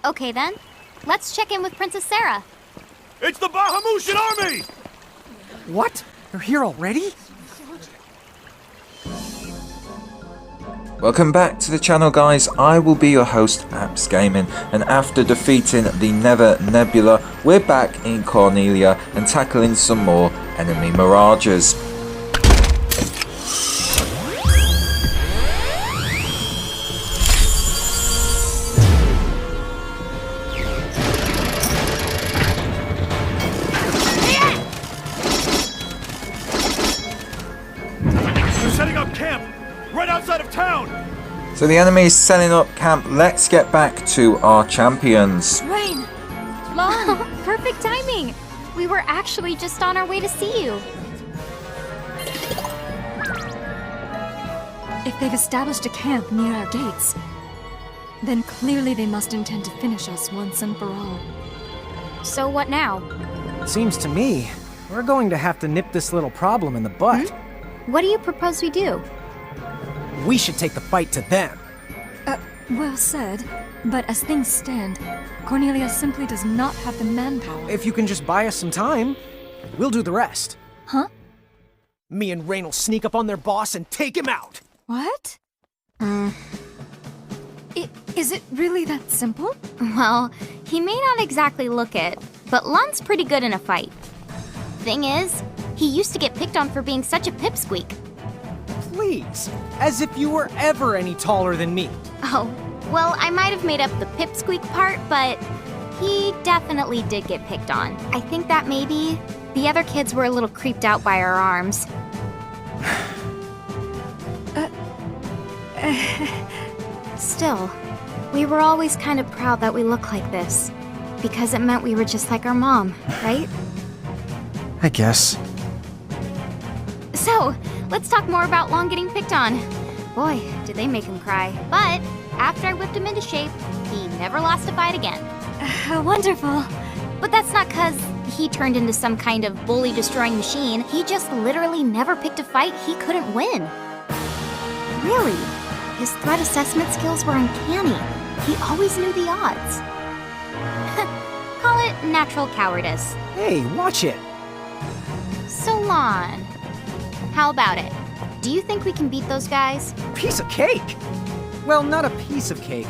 Okay then, let's check in with Princess Sarah. It's the Bahamutian army! What? They're here already? Welcome back to the channel, guys. I will be your host, Apps Gaming, and after defeating the Nether Nebula, we're back in Cornelia and tackling some more enemy mirages. They're setting up camp right outside of town! So the enemy is setting up camp. Let's get back to our champions. Rain! Lon! Perfect timing! We were actually just on our way to see you. If they've established a camp near our gates, then clearly they must intend to finish us once and for all. So what now? Seems to me we're going to have to nip this little problem in the butt. What do you propose we do? We should take the fight to them. Well said, but as things stand, Cornelia simply does not have the manpower. If you can just buy us some time, we'll do the rest. Huh? Me and Rain will sneak up on their boss and take him out. What? Is it really that simple? Well, he may not exactly look it, but Lon's pretty good in a fight. Thing is, he used to get picked on for being such a pipsqueak. Please, as if you were ever any taller than me. Oh, well, I might have made up the pipsqueak part, but he definitely did get picked on. I think that maybe the other kids were a little creeped out by our arms. Still, we were always kind of proud that we look like this, because it meant we were just like our mom, right? I guess. So, let's talk more about Lon getting picked on. Boy, did they make him cry. But after I whipped him into shape, he never lost a fight again. Wonderful. But that's not 'cause he turned into some kind of bully-destroying machine. He just literally never picked a fight he couldn't win. Really, his threat assessment skills were uncanny. He always knew the odds. Call it natural cowardice. Hey, watch it. So, Lon, how about it? Do you think we can beat those guys? Piece of cake. Well, not a piece of cake.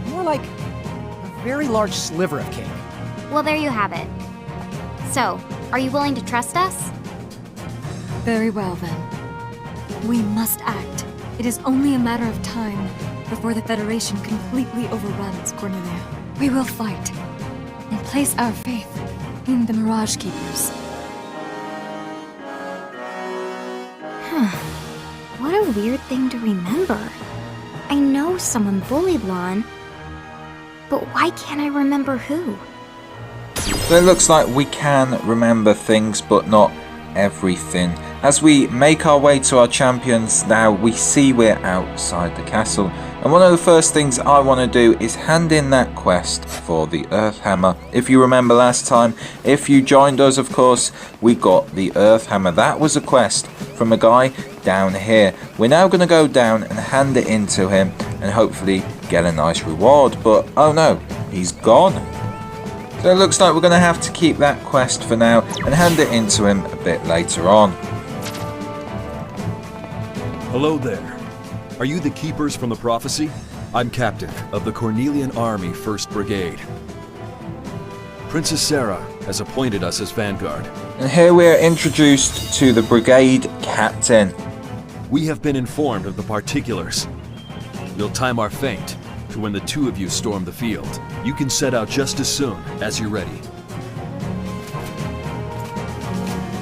More like a very large sliver of cake. Well, there you have it. So, are you willing to trust us? Very well then. We must act. It is only a matter of time before the Federation completely overruns Cornelia. We will fight and place our faith in the Mirage Keepers. What a weird thing to remember. I know someone bullied Lon, but why can't I remember who? So it looks like we can remember things, but not everything. As we make our way to our champions now, we see we're outside the castle. And one of the first things I want to do is hand in that quest for the Earth Hammer. If you remember last time, if you joined us, of course, we got the Earth Hammer. That was a quest from a guy down here. We're now going to go down and hand it in to him and hopefully get a nice reward. But oh no, he's gone. So it looks like we're going to have to keep that quest for now and hand it in to him a bit later on. Hello there. Are you the keepers from the prophecy? I'm captain of the Cornelian Army 1st Brigade. Princess Sarah has appointed us as vanguard. And here we are introduced to the brigade captain. We have been informed of the particulars. We'll time our feint to when the two of you storm the field. You can set out just as soon as you're ready.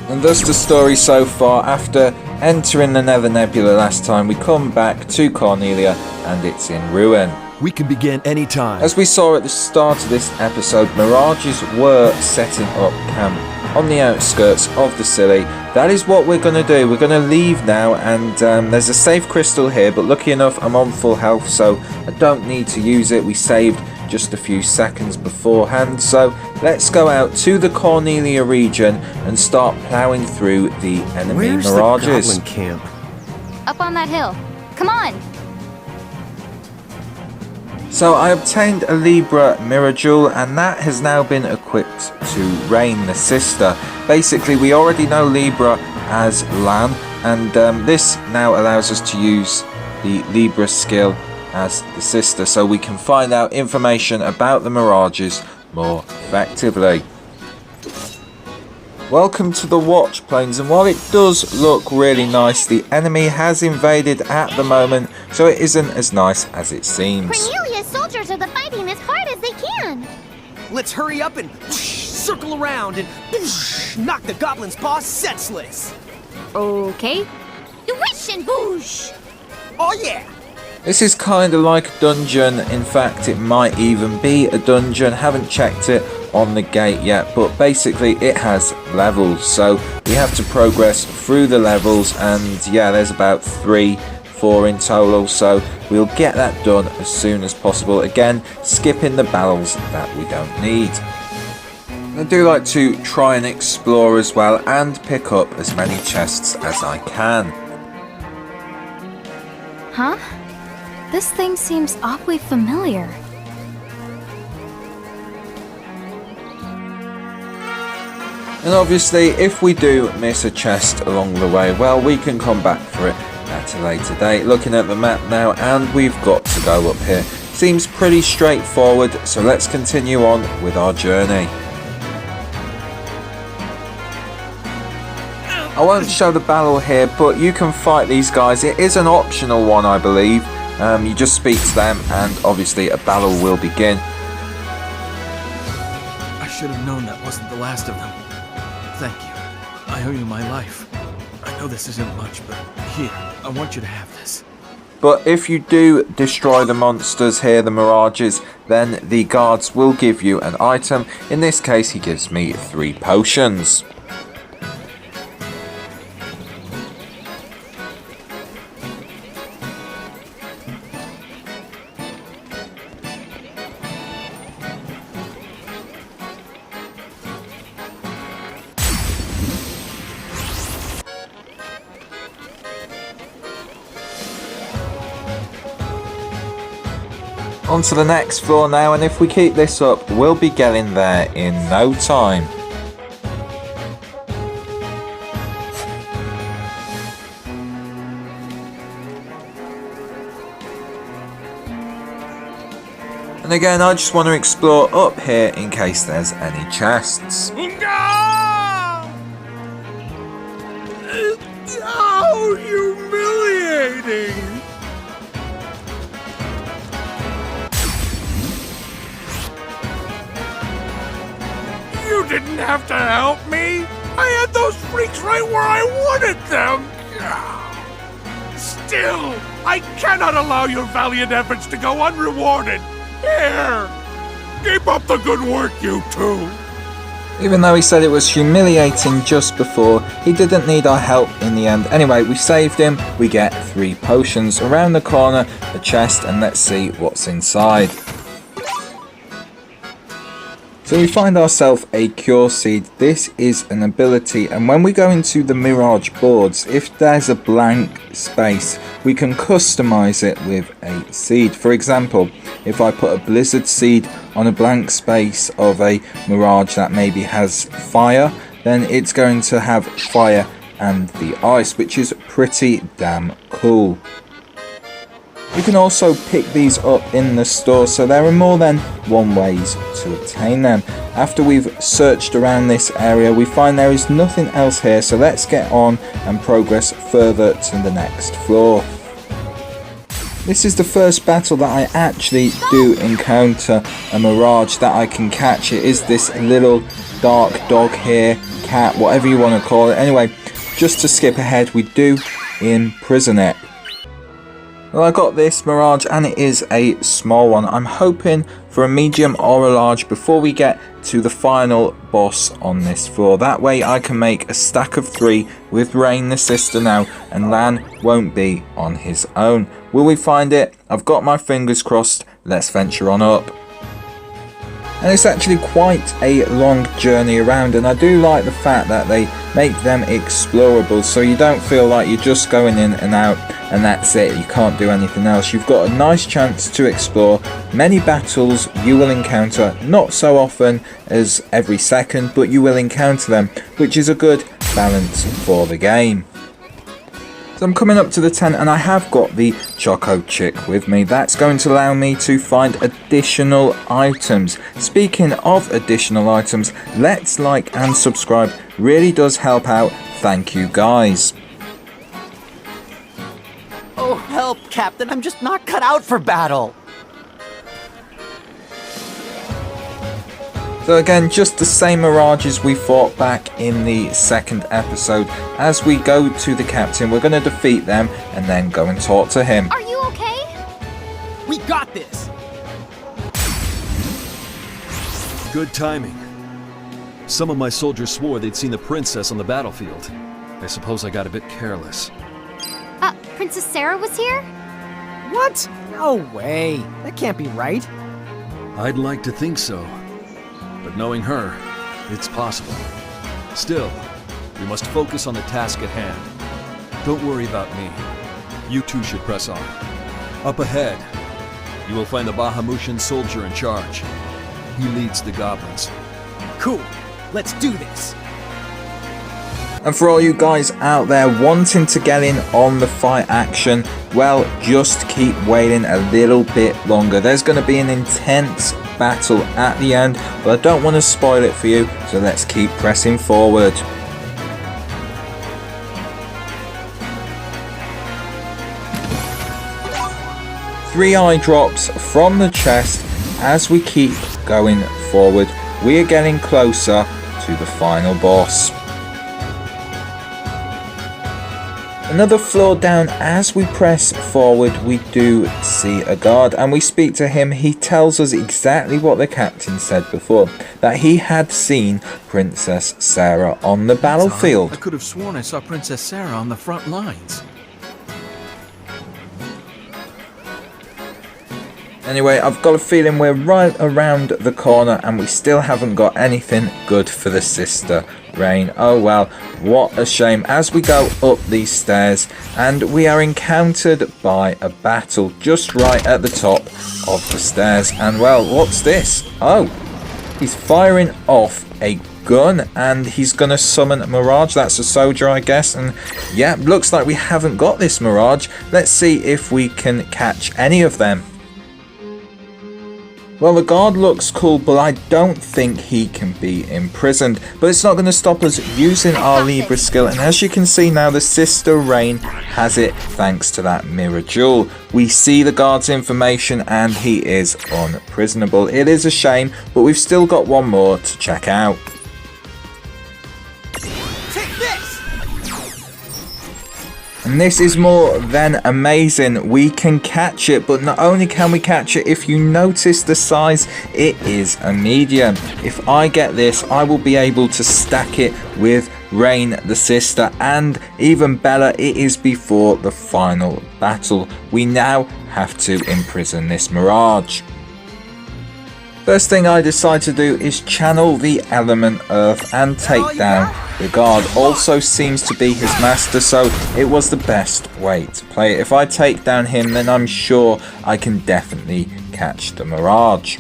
And thus the story so far. After entering the Nether Nebula last time, we come back to Cornelia and it's in ruin. We can begin any time. As we saw at the start of this episode, mirages were setting up camp on the outskirts of the city. That is what we're going to do. We're going to leave now, and there's a safe crystal here, but lucky enough I'm on full health, so I don't need to use it. We saved just a few seconds beforehand, so let's go out to the Cornelia region and start ploughing through the enemy mirages. Where's the goblin camp? Up on that hill. Come on! So I obtained a Libra Mirror Jewel, and that has now been equipped to Rain the Sister. Basically, we already know Libra as Lan, and this now allows us to use the Libra skill as the sister, so we can find out information about the Mirages more effectively. Welcome to the Watch Plains, and while it does look really nice, the enemy has invaded at the moment, so it isn't as nice as it seems. Cornelia's soldiers are fighting as hard as they can. Let's hurry up and circle around and knock the goblin's boss senseless. Okay. Wish and boosh! Oh yeah! This is kind of like a dungeon. In fact, it might even be a dungeon. Haven't checked it on the gate yet, but basically it has levels, so we have to progress through the levels, and yeah, there's about 3-4 in total, so we'll get that done as soon as possible. Again, skipping the battles that we don't need. I do like to try and explore as well and pick up as many chests as I can. Huh? This thing seems awfully familiar. And obviously, if we do miss a chest along the way, well, we can come back for it at a later date. Looking at the map now, and we've got to go up here. Seems pretty straightforward, so let's continue on with our journey. I won't show the battle here, but you can fight these guys. It is an optional one, I believe. You just speak to them, and obviously a battle will begin. I should have known that wasn't the last of them. Thank you. I owe you my life. I know this isn't much, but here, I want you to have this. But if you do destroy the monsters here, the Mirages, then the guards will give you an item. In this case, he gives me 3 potions. On to the next floor now, and if we keep this up, we'll be getting there in no time. And again, I just want to explore up here in case there's any chests. Oh, humiliating! You didn't have to help me. I had those freaks right where I wanted them. Still, I cannot allow your valiant efforts to go unrewarded. Here, keep up the good work, you two. Even though he said it was humiliating just before, he didn't need our help in the end. Anyway, we saved him, we get 3 potions. Around the corner, a chest, and let's see what's inside. So we find ourselves a Cure Seed. This is an ability, and when we go into the Mirage boards, if there's a blank space, we can customize it with a seed. For example, if I put a Blizzard Seed on a blank space of a Mirage that maybe has fire, then it's going to have fire and the ice, which is pretty damn cool. You can also pick these up in the store, so there are more than one ways to obtain them. After we've searched around this area, we find there is nothing else here, so let's get on and progress further to the next floor. This is the first battle that I actually do encounter a Mirage that I can catch. It is this little dark dog here, cat, whatever you want to call it. Anyway, just to skip ahead, we do imprison it. Well, I got this Mirage, and it is a small one. I'm hoping for a medium or a large before we get to the final boss on this floor. That way I can make a stack of 3 with Rain the sister now, and Lan won't be on his own. Will we find it? I've got my fingers crossed. Let's venture on up. And it's actually quite a long journey around, and I do like the fact that they make them explorable, so you don't feel like you're just going in and out and that's it. You can't do anything else. You've got a nice chance to explore many battles you will encounter, not so often as every second, but you will encounter them, which is a good balance for the game. So I'm coming up to the tent and I have got the Choco Chick with me. That's going to allow me to find additional items. Speaking of additional items, let's like and subscribe. Really does help out. Thank you guys. Oh, help, Captain. I'm just not cut out for battle. So again, just the same mirages we fought back in the second episode. As we go to the captain, we're going to defeat them and then go and talk to him. Are you okay? We got this. Good timing. Some of my soldiers swore they'd seen the princess on the battlefield. I suppose I got a bit careless. Princess Sarah was here? What? No way. That can't be right. I'd like to think so. But knowing her, it's possible. Still, we must focus on the task at hand. Don't worry about me. You two should press on. Up ahead, you will find the Bahamutian soldier in charge. He leads the goblins. Cool. Let's do this. And for all you guys out there wanting to get in on the fight action, well, just keep waiting a little bit longer. There's going to be an intense battle at the end, but I don't want to spoil it for you, so let's keep pressing forward. Three eye drops from the chest. As we keep going forward, we are getting closer to the final boss. Another floor down. As we press forward, we do see a guard and we speak to him. He tells us exactly what the captain said before, that he had seen Princess Sarah on the battlefield. I could have sworn I saw Princess Sarah on the front lines. Anyway, I've got a feeling we're right around the corner and we still haven't got anything good for the sister Rain. Oh well, what a shame. As we go up these stairs and we are encountered by a battle just right at the top of the stairs. And well, what's this? Oh, he's firing off a gun and he's gonna summon a Mirage. That's a soldier, I guess. And yeah, looks like we haven't got this Mirage. Let's see if we can catch any of them. Well, the guard looks cool, but I don't think he can be imprisoned. But it's not going to stop us using our Libra skill. And as you can see now, the Sister Rain has it thanks to that mirror jewel. We see the guard's information and he is unprisonable. It is a shame, but we've still got one more to check out. And this is more than amazing. We can catch it, but not only can we catch it, if you notice the size, it is a medium. If I get this, I will be able to stack it with Rain the sister, and even better, it is before the final battle. We now have to imprison this Mirage. First thing I decide to do is channel the element Earth and take down the guard. Also seems to be his master, so it was the best way to play it. If I take down him, then I'm sure I can definitely catch the Mirage.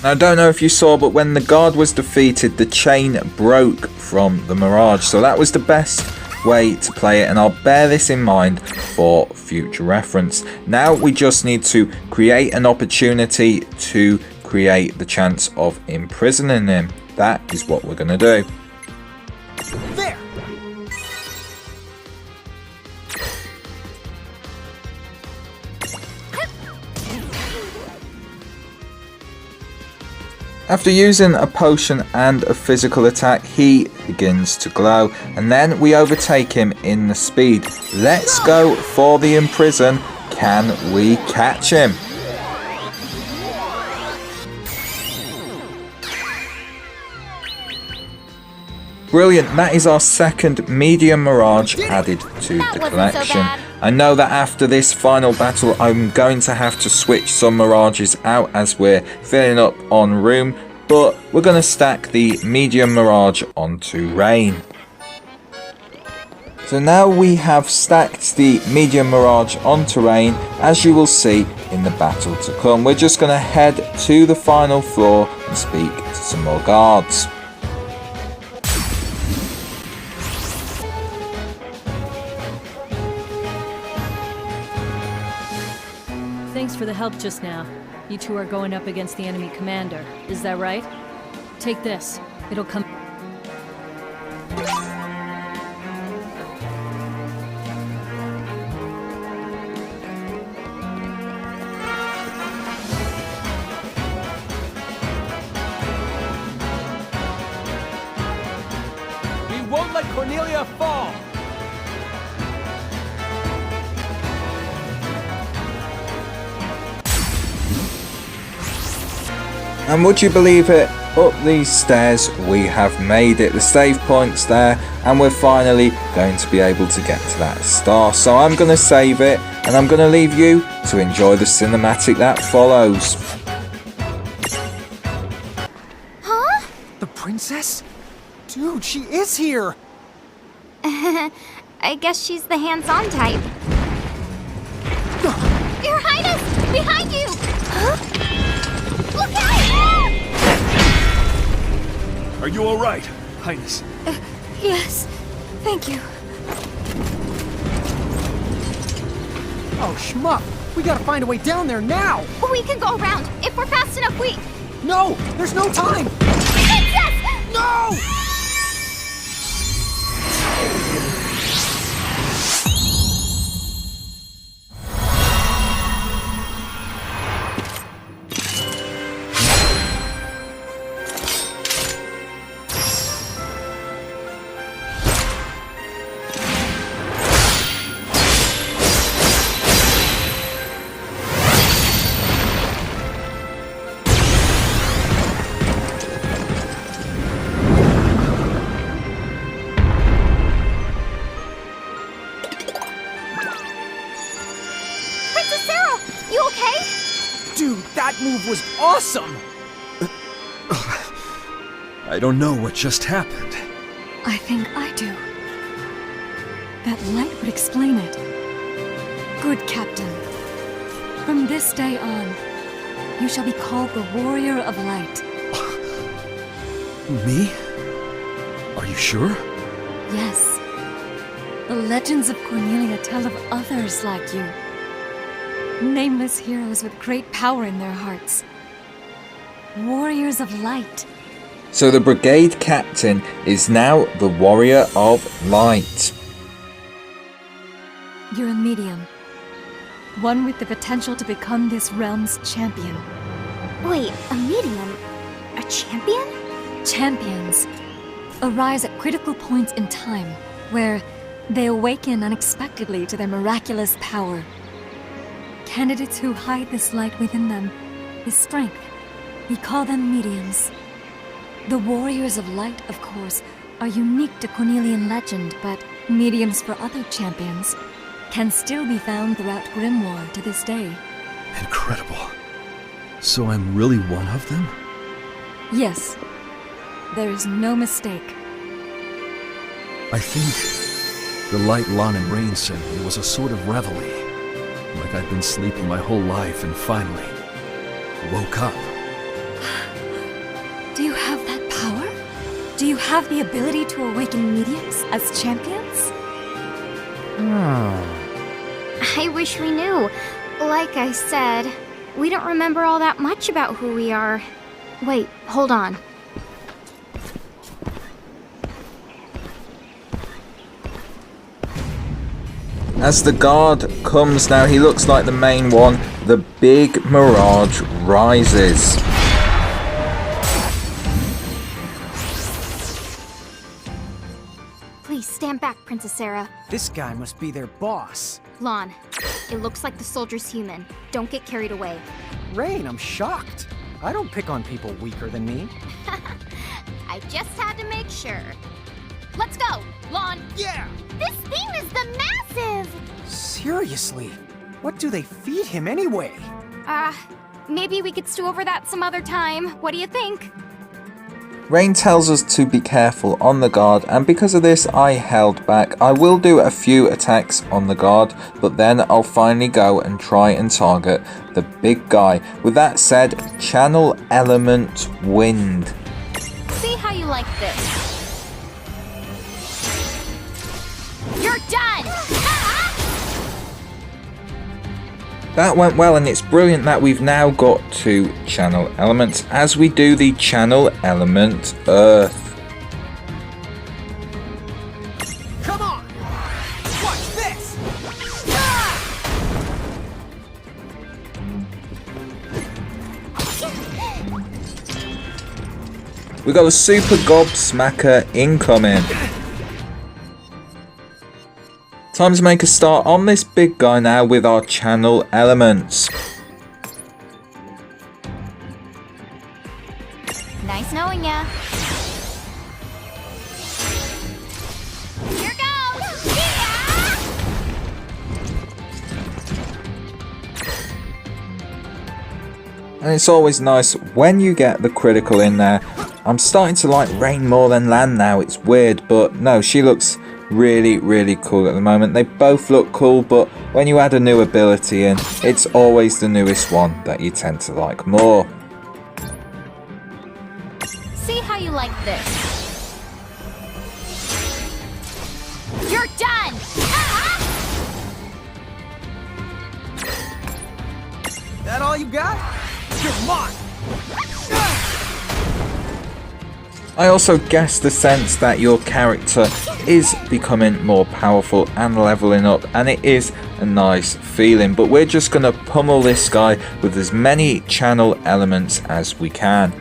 Now, I don't know if you saw, but when the guard was defeated, the chain broke from the Mirage, so that was the best way to play it, and I'll bear this in mind for future reference. Now we just need to create an opportunity to create the chance of imprisoning him. That is what we're going to do. There. After using a potion and a physical attack, he begins to glow, and then we overtake him in the speed. Let's go for the imprison. Can we catch him? Brilliant, that is our second medium Mirage added to the collection. I know that after this final battle I'm going to have to switch some Mirages out as we're filling up on room, but we're going to stack the medium Mirage onto Rain. So now we have stacked the medium Mirage onto Rain, as you will see in the battle to come. We're just going to head to the final floor and speak to some more guards. Thanks for the help just now. You two are going up against the enemy commander, is that right? Take this. It'll come... We won't let Cornelia fall! And would you believe it, up these stairs we have made it. The save point's there, and we're finally going to be able to get to that star. So I'm going to save it, and I'm going to leave you to enjoy the cinematic that follows. Huh? The princess? Dude, she is here! I guess she's the hands-on type. Your Highness! Behind you! Huh? Look out! Are you alright, Highness? Yes, thank you. Oh, schmuck! We gotta find a way down there now! We can go around. If we're fast enough, we... No! There's no time! Princess! No! Princess Sarah! You okay? Dude, that move was awesome! I don't know what just happened. I think I do. That light would explain it. Good Captain. From this day on, you shall be called the Warrior of Light. Me? Are you sure? Yes. The legends of Cornelia tell of others like you. Nameless heroes with great power in their hearts. Warriors of Light. So the brigade captain is now the Warrior of Light. You're a medium. One with the potential to become this realm's champion. Wait, a medium? A champion? Champions arise at critical points in time, where they awaken unexpectedly to their miraculous power. Candidates who hide this light within them, this strength, we call them mediums. The Warriors of Light, of course, are unique to Cornelian legend, but mediums for other champions can still be found throughout Grimoire to this day. Incredible. So I'm really one of them? Yes, there is no mistake. I think the light Lon and Rain sent me was a sort of reveille. Like I'd been sleeping my whole life and finally woke up. Do you have that power? Do you have the ability to awaken mediums as champions? I wish we knew. Like I said, we don't remember all that much about who we are. Wait, hold on. As the guard comes now, he looks like the main one. The big Mirage rises. Please stand back, Princess Sarah. This guy must be their boss. Lon, it looks like the soldier's human. Don't get carried away. Rain, I'm shocked. I don't pick on people weaker than me. I just had to make sure. Let's go, Lon. Yeah! This thing is the massive! Seriously? What do they feed him anyway? Maybe we could stew over that some other time. What do you think? Rain tells us to be careful on the guard, and because of this I held back. I will do a few attacks on the guard, but then I'll finally go and try and target the big guy. With that said, channel element wind. See how you like this. You're done! That went well, and it's brilliant that we've now got 2 channel elements as we do the channel element earth. Come on! Watch this! We got a super gobsmacker incoming. Time to make a start on this big guy now with our channel elements. Nice knowing ya. Here goes! Yeah! And it's always nice when you get the critical in there. I'm starting to like Rain more than Lan now. It's weird, but no, she looks really cool at the moment. They both look cool, but when you add a new ability in, it's always the newest one that you tend to like more. See how you like this. You're done! That all you got? You're mine! I also guess the sense that your character is becoming more powerful and leveling up, and it is a nice feeling, but we're just going to pummel this guy with as many channel elements as we can.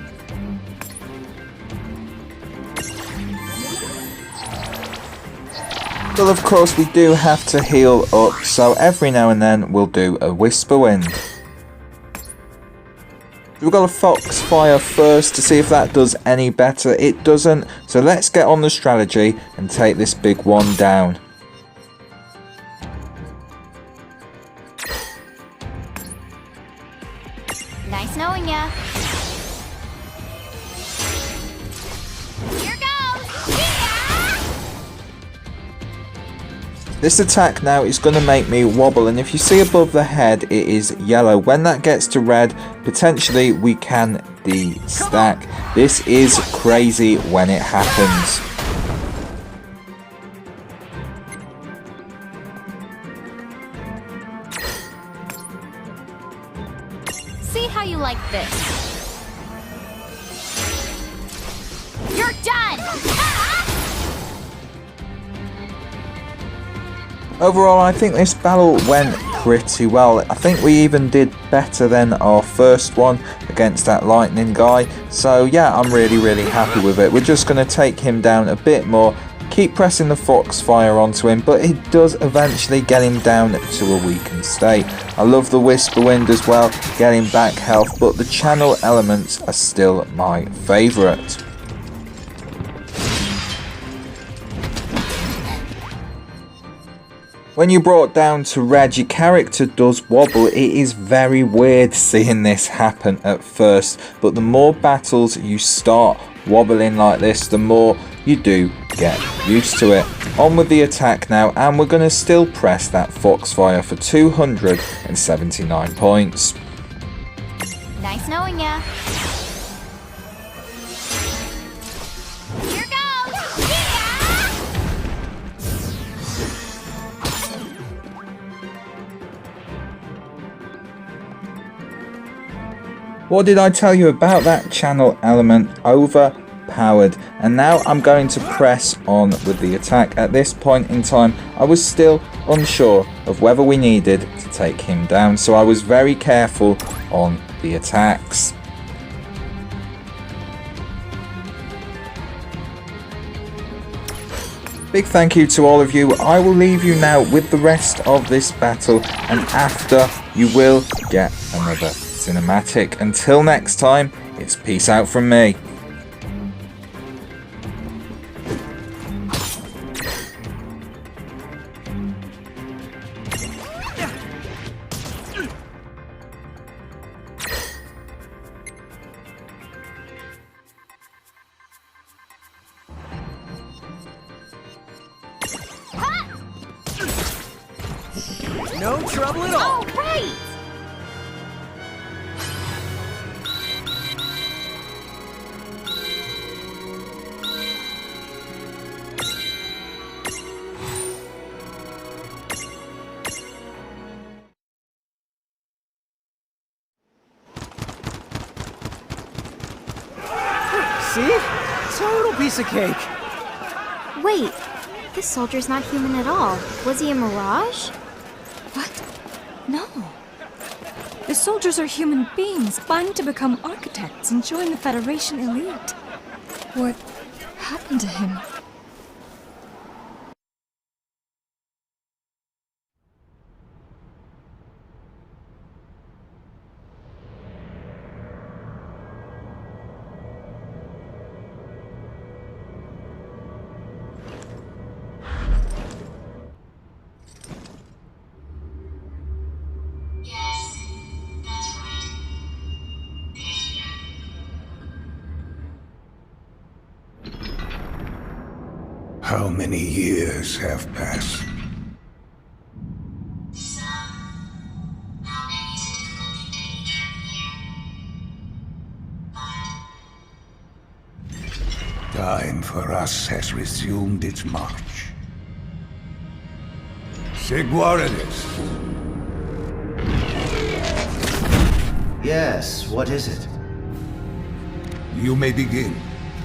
But of course we do have to heal up, so every now and then we'll do a Whisper Wind. We've got a Foxfire first to see if that does any better. It doesn't, so let's get on the strategy and take this big one down. Nice knowing ya. Here goes! Yeah! This attack now is going to make me wobble, and if you see above the head it is yellow. When that gets to red, potentially we can de-stack. This is crazy when it happens. See how you like this. You're done! Overall, I think this battle went pretty well. I think we even did better than our first one against that lightning guy. So yeah, I'm really happy with it. We're just going to take him down a bit more, keep pressing the Foxfire onto him, but it does eventually get him down to a weakened state. I love the Whisper Wind as well, getting back health, but the channel elements are still my favourite. When you brought down to red, your character does wobble. It is very weird seeing this happen at first, but the more battles you start wobbling like this, the more you do get used to it. On with the attack now, and we're going to still press that Foxfire for 279 points. Nice knowing ya. Here goes! Yeah! What did I tell you about that channel element? Overpowered. And now I'm going to press on with the attack. At this point in time, I was still unsure of whether we needed to take him down, so I was very careful on the attacks. Big thank you to all of you. I will leave you now with the rest of this battle, and after you will get another cinematic. Until next time, it's peace out from me. No trouble at all. All right! See? Total piece of cake. Wait, this soldier's not human at all. Was he a mirage? What? No. The soldiers are human beings vying to become architects and join the Federation elite. What happened to him? How many years have passed? Time for us has resumed its march. Seguardis. Yes, what is it? You may begin.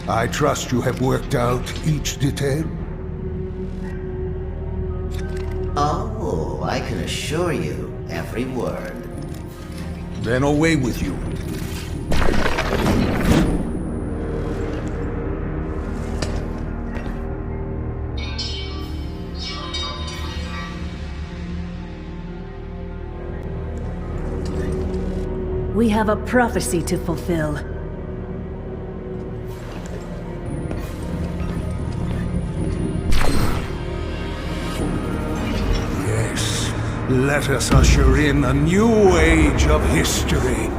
I trust you have worked out each detail? Oh, I can assure you, every word. Then away with you. We have a prophecy to fulfill. Yes, let us usher in a new age of history.